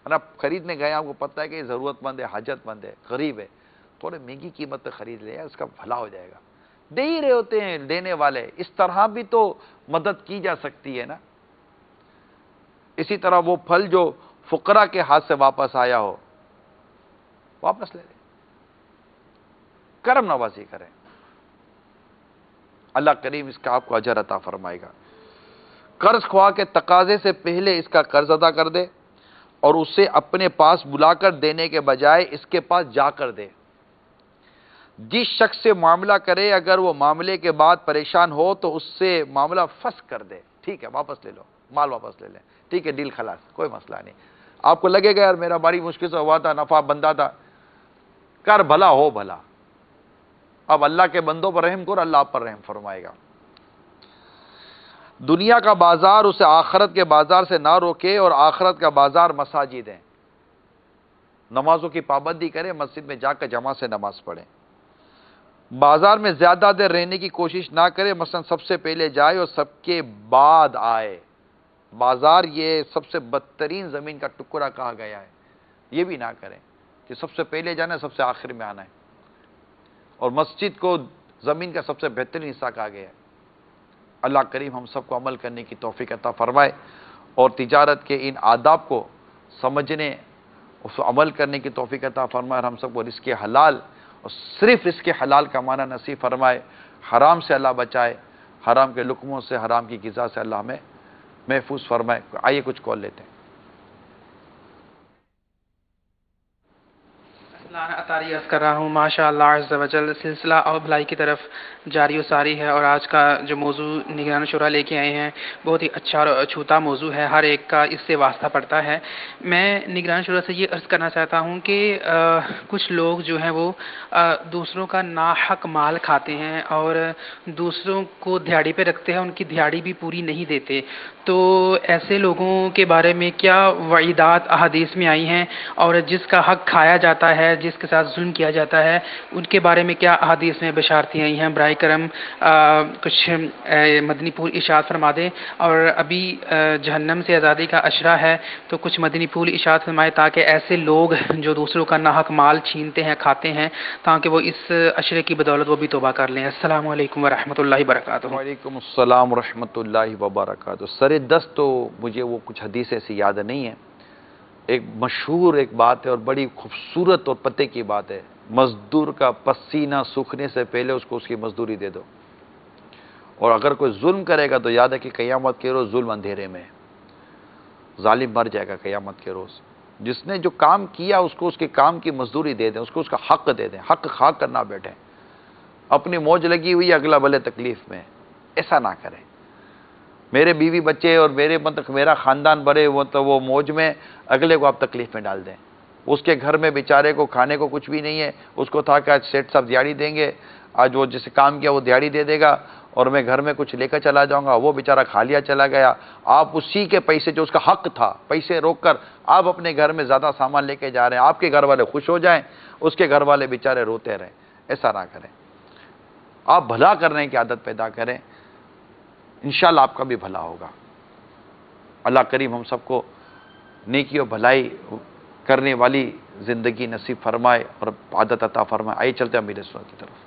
آپ خریدنے گئے، آپ کو پتہ ہے کہ یہ ضرورت مند ہے، حاجت مند ہے، غریب ہے، تھوڑے مہنگی قیمت پہ خرید لیں، اس کا بھلا ہو جائے گا. دے ہی رہے ہوتے ہیں دینے والے، اس طرح بھی تو مدد کی جا سکتی ہے نا. اسی طرح وہ پھل جو فقراء کے ہاتھ سے واپس آیا ہو واپس لے لیں، کرم نوازی کریں. اللہ کریم اس کا آپ کو اجر عطا فرمائے گا. قرض خواہ کے تقاضے سے پہلے اس کا قرض ادا کر دے اور اسے اپنے پاس بلا کر دینے کے بجائے اس کے پاس جا کر دے. جس شخص سے معاملہ کرے اگر وہ معاملے کے بعد پریشان ہو تو اس سے معاملہ فسخ کر دے. ٹھیک ہے، واپس لے لو، مال واپس لے لیں، ٹھیک ہے، ڈیل خلاص، کوئی مسئلہ نہیں. آپ کو لگے گا یار میرا بڑی مشکل سے ہوا تھا، نفع بندہ تھا، کر بھلا ہو بھلا. اب اللہ کے بندوں پر رحم کرو، اللہ آپ پر رحم فرمائے گا. دنیا کا بازار اسے آخرت کے بازار سے نہ روکے اور آخرت کا بازار مساجد ہیں. نمازوں کی پابندی کرے، مسجد میں جا کر جماعت سے نماز پڑھیں. بازار میں زیادہ دیر رہنے کی کوشش نہ کرے، مثلا سب سے پہلے جائے اور سب کے بعد آئے. بازار یہ سب سے بدترین زمین کا ٹکڑا کہا گیا ہے. یہ بھی نہ کریں کہ سب سے پہلے جانا ہے، سب سے آخر میں آنا ہے. اور مسجد کو زمین کا سب سے بہترین حصہ کہا گیا ہے. اللہ کریم ہم سب کو عمل کرنے کی توفیق عطا فرمائے اور تجارت کے ان آداب کو سمجھنے، اس عمل کرنے کی توفیق عطا فرمائے اور ہم سب کو رزق حلال اور صرف رزق حلال کمانا نصیب فرمائے. حرام سے اللہ بچائے، حرام کے لقموں سے، حرام کی غذا سے اللہ ہمیں محفوظ فرمائے. آئیے کچھ کال لیتے ہیں. اطاری عرض کر رہا ہوں، ماشاء اللہ عز و جل سلسلہ اور بھلائی کی طرف جاری و ساری ہے. اور آج کا جو موضوع نگران شورا لے کے آئے ہیں بہت ہی اچھا اور اچھوتا موضوع ہے، ہر ایک کا اس سے واسطہ پڑتا ہے. میں نگران شورا سے یہ عرض کرنا چاہتا ہوں کہ کچھ لوگ جو ہیں وہ دوسروں کا ناحق مال کھاتے ہیں اور دوسروں کو دھیاڑی پہ رکھتے ہیں، ان کی دھیاڑی بھی پوری نہیں دیتے. تو ایسے لوگوں کے بارے میں کیا وعیدات احادیث میں آئی ہیں، اور جس کا حق کھایا جاتا ہے، جس کے ساتھ ظلم کیا جاتا ہے، ان کے بارے میں کیا احادیث میں بشارتیں آئی ہیں؟ برائے کرم کچھ مدنی پھول ارشاد فرما دیں. اور ابھی جہنم سے آزادی کا عشرہ ہے تو کچھ مدنی پھول ارشاد فرمائے تاکہ ایسے لوگ جو دوسروں کا ناحق مال چھینتے ہیں، کھاتے ہیں، تاکہ وہ اس عشرے کی بدولت وہ بھی توبہ کر لیں. السلام علیکم ورحمۃ اللہ وبرکاتہ. وعلیکم السلام ورحمۃ اللہ وبرکاتہ. سر دست تو مجھے وہ کچھ حدیث ایسی یاد نہیں ہے. ایک مشہور ایک بات ہے اور بڑی خوبصورت اور پتے کی بات ہے، مزدور کا پسینہ سوکھنے سے پہلے اس کو اس کی مزدوری دے دو. اور اگر کوئی ظلم کرے گا تو یاد ہے کہ قیامت کے روز ظلم اندھیرے میں، ظالم مر جائے گا قیامت کے روز. جس نے جو کام کیا اس کو اس کے کام کی مزدوری دے دیں، اس کو اس کا حق دے دیں. حق خواہ کرنا بیٹھیں، اپنی موج لگی ہوئی اگلا بھلے تکلیف میں، ایسا نہ کریں. میرے بیوی بچے اور میرا خاندان بڑے وہ موج میں، اگلے کو آپ تکلیف میں ڈال دیں. اس کے گھر میں بیچارے کو کھانے کو کچھ بھی نہیں ہے، اس کو تھا کہ آج سیٹ صاحب دیہڑی دیں گے، آج وہ جسے کام کیا وہ دیہڑی دے دے گا اور میں گھر میں کچھ لے کر چلا جاؤں گا. وہ بیچارہ کھا لیا چلا گیا. آپ اسی کے پیسے جو اس کا حق تھا، پیسے روک کر آپ اپنے گھر میں زیادہ سامان لے کے جا رہے ہیں. آپ کے گھر والے خوش ہو جائیں، اس کے گھر والے بیچارے روتے رہیں. ایسا نہ کریں. آپ بھلا کرنے کی عادت پیدا کریں، انشاءاللہ آپ کا بھی بھلا ہوگا. اللہ کریم ہم سب کو نیکی و بھلائی کرنے والی زندگی نصیب فرمائے اور عادت عطا فرمائے. آئیے چلتے ہیں امیر سنت کی طرف.